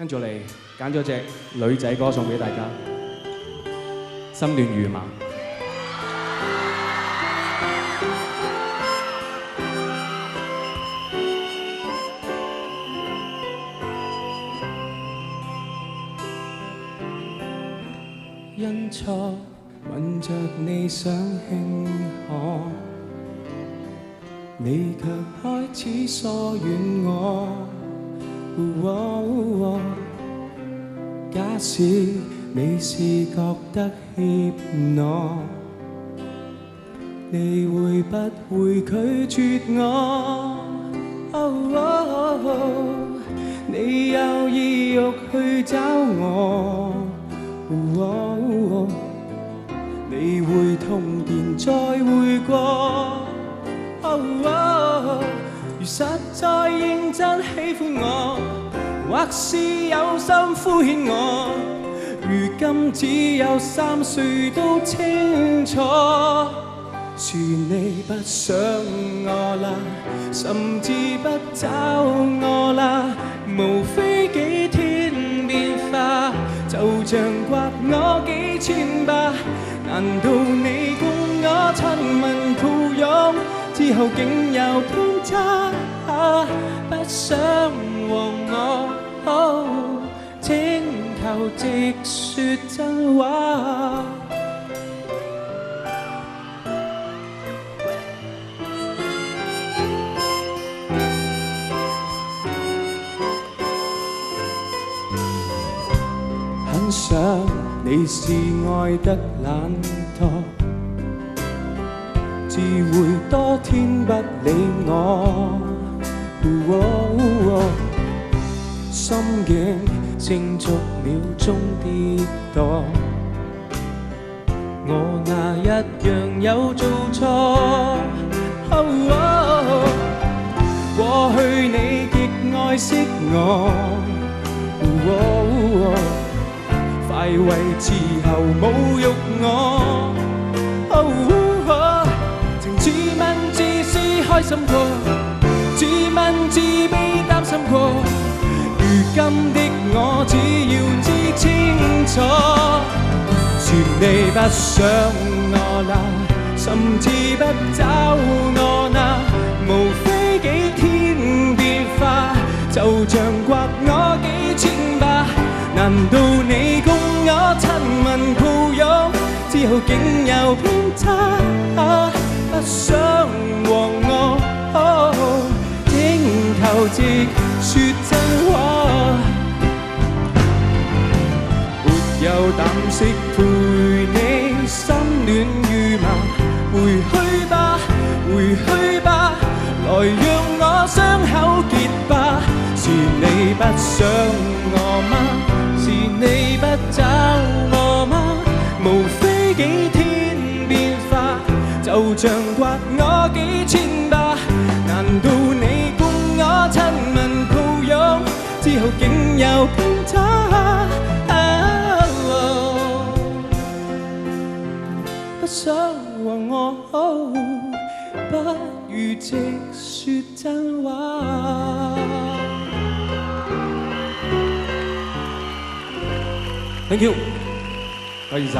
跟住嚟揀咗隻女仔歌送俾大家，心亂如麻。因錯吻着你想輕可，你卻開始疏遠我。假使你是覺得怯懦，你會不會拒絕我？你有意欲去找我，你會痛便再會過。如實在認真喜歡我，或是有心敷衍我，如今只有3歲都清楚。是你不想我啦，甚至不找我啦，無非幾天變化，就像刮我幾千巴。難道你共我親吻抱擁之後竟有偏差？不想和我，請求直說真話。很想你是愛得懶惰，只會多天不理我。心境正逐秒鐘跌墮，我哪一樣有做錯？過去你極愛惜我，快為之後侮辱我。曾自問自私開心過，自問自卑擔心過，如今的我只要知清楚。是你不想我啦，甚至不找我啦，無非幾天變化，就像刮我幾千巴。難道你共我親吻抱擁之後竟有偏差？不想和我，請求直說真話。沒有膽識陪你心亂如麻，回去吧，回去吧，來讓我傷口結疤。是你不想我嗎？是你不找我嗎？無非幾天變化，就像刮我幾千巴。難道你共我親吻抱擁之後竟有偏差？不想和我，不如直說真話。Thank you，多謝晒。